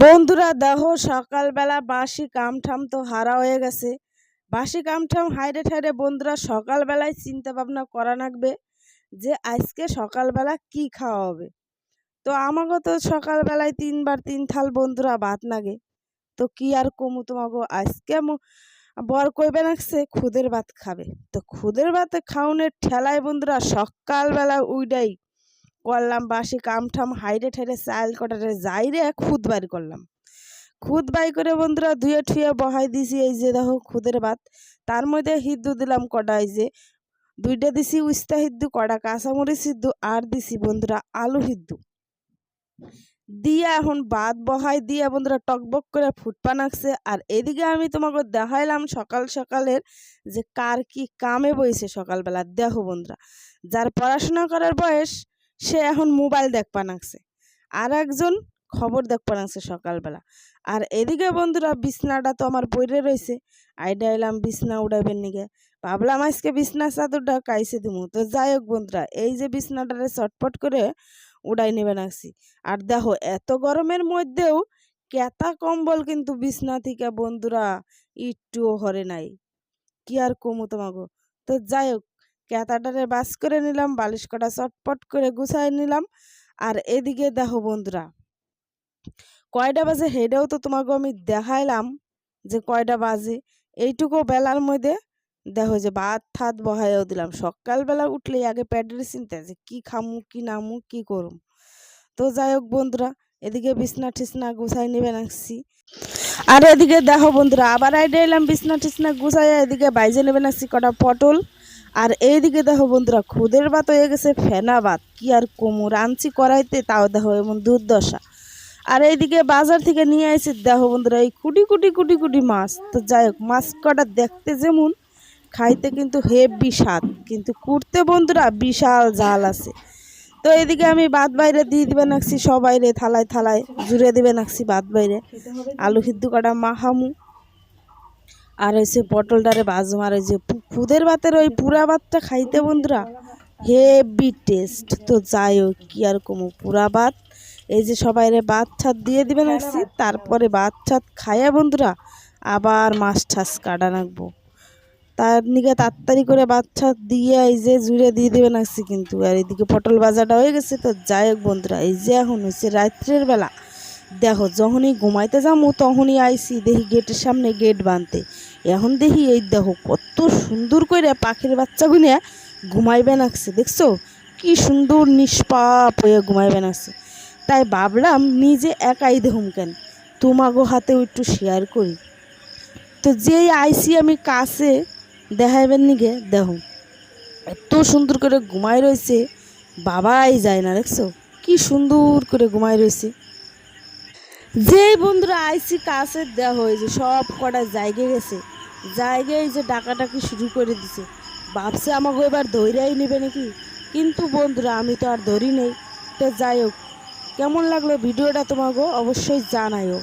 বন্ধুরা দেখো সকালবেলা বাসি কামঠাম তো হারা হয়ে গেছে। বাসি কামঠাম হাইরে ঠাইরে বন্ধুরা সকালবেলায় চিন্তা ভাবনা করা লাগবে যে আজকে সকালবেলা কি খাওয়া হবে। তো আমাকে তো সকালবেলায় 3 বার 3 থাল বন্ধুরা ভাত লাগে। তো কি আর কমু তোমাকে আজকে বর কইবে নাকছে খুদের ভাত খাবে। তো খুদের ভাত খাওনের ঠেলায় বন্ধুরা সকালবেলা উইডাই করলাম বাসি কামঠাম হাইরে ঠাইরে চাল কটারে যাইরে খুদ বাইর করলাম। খুদ বাই করে বন্ধুরা ধুয়ে ঠুয়ে বহাই দিছি। এই যে দেখো খুদের ভাত, তার মধ্যে হিদ্দু দিলাম কটা, এই যে 2টা দিছি উস্তা হিদ্দু, কটা কাঁচামরিচ হিদ্দু, আর দিছি বন্ধুরা আলু হিদ্দু দিয়া এখন ভাত বহাই দিয়া বন্ধুরা টকবক করে ফুটপা নাকছে। আর এদিকে আমি তোমাকে দেখাইলাম সকাল সকালের যে কার কি কামে বইছে সকালবেলা। দেখো বন্ধুরা, যার পড়াশোনা করার বয়স সে এখন মোবাইল দেখপা নাকছে, আর একজন খবর দেখপা নাকছে সকালবেলা। আর এদিকে বন্ধুরা বিছনাটা তো আমার পড়ে রয়েছে, আইডা এলাম বিছনা উড়াইবেন নিগে। ভাবলাম আজকে বিছনা চাদরটা কাইছে দিমু। তো যাই হোক বন্ধুরা, এই যে বিছনাটারে চটপট করে উড়াই নেবে নাকছি। আর দেখো এত গরমের মধ্যেও কেতা কম্বল কিন্তু বিছনা থেকে বন্ধুরা একটুও হরে নাই। কি আর কমু তোমাগো। তো যাই হোক কেতাটারে বাস করে নিলাম, বালিশ কটা চটপট করে গুছাই নিলাম। আর এদিকে দেখো বন্ধুরা কয়টা বাজে হেডেও তো তোমাকে আমি দেখাইলাম যে কয়টা বাজে। এইটুকু বেলার মধ্যে দেখো যে ভাত থাত বহাইও দিলাম। সকালবেলা উঠলেই আগে পেটের চিন্তা যে কি খামু কি নামু কি করুম। তো যাই হোক বন্ধুরা, এদিকে বিছনা টিছনা গুছাই নেবে নাকছি। আর এদিকে দেখো বন্ধুরা আবার আইডে এলাম বিছনা টিছনা গুছাই, এদিকে বাইজে নেবে নাকছি কটা পটল। আর এইদিকে দেখো বন্ধুরা খুদের ভাত হয়ে গেছে ফেনা ভাত। কি আর কমু, রাঞ্চি করাইতে তাও দেখো এমন দুর্দশা। আর এইদিকে বাজার থেকে নিয়ে আসি দেখো বন্ধুরা এই কুটি কুটি কুটি কুটি মাছ। তো যাই হোক মাছ কটা দেখতে যেমন, খাইতে কিন্তু হেভি স্বাদ, কিন্তু কুটতে বন্ধুরা বিশাল জাল আছে। তো এদিকে আমি ভাত বাইরে দিয়ে দিবে নাকছি, সবাইরে থালায় থালায় জুড়ে দিবে নাকছি ভাত বাইরে। আলু সিদ্ধ কটা মাখামু, আর হয়েছে পটলটারে বাজুম। আর ওই যে খুদের ভাতের ওই পুরা ভাতটা খাইতে বন্ধুরা হেভি টেস্ট। তো যাই হোক কি আর কমু, পুরা ভাত এই যে সবাইরে ভাত ছাত দিয়ে দিবে নাকছি। তারপরে ভাত ছাত খাইয়া বন্ধুরা আবার মাছ ঠাস কাটা রাখবো। তার নিকে তাড়াতাড়ি করে ভাত ছাত দিয়ে এই যে জুড়ে দিয়ে দিবে নাকছি কিন্তু। আর এদিকে পটল ভাজাটা হয়ে গেছে। তো যাই হোক বন্ধুরা, এই যে এখন হয়েছে রাত্রের বেলা। দেখো যখনই ঘুমাইতে যাবো তখনই আইসি দেখি গেটের সামনে গেট বাঁধতে। এখন দেখি এই দেখো কত সুন্দর করে পাখির বাচ্চাগুলো ঘুমাইবে নাকছে। দেখছো কি সুন্দর নিষ্পাপ হয়ে ঘুমাইবে নাকছে। তাই ভাবলাম নিজে একাই দেখুম কেন, তোমাগো হাতেও একটু শেয়ার করি। তো যেই আইসি আমি কাছে দেখাইবেন নিগে দেখো এত সুন্দর করে ঘুমাই রয়েছে, বাবাই যায় না। দেখছো কি সুন্দর করে ঘুমাই রয়েছে। যেই বন্ধুরা আইসি কাছে দেওয়া হয়েছে সব কটা জায়গায় গেছে, জায়গায় যে ডাকাডাকি শুরু করে দিছে। ভাবছে আমাকে এবার ধৈর্যই নেবে নাকি, কিন্তু বন্ধুরা আমি তো আর ধরি নেই। তো যাই হোক কেমন লাগলো ভিডিওটা তোমাকে অবশ্যই জানাইও।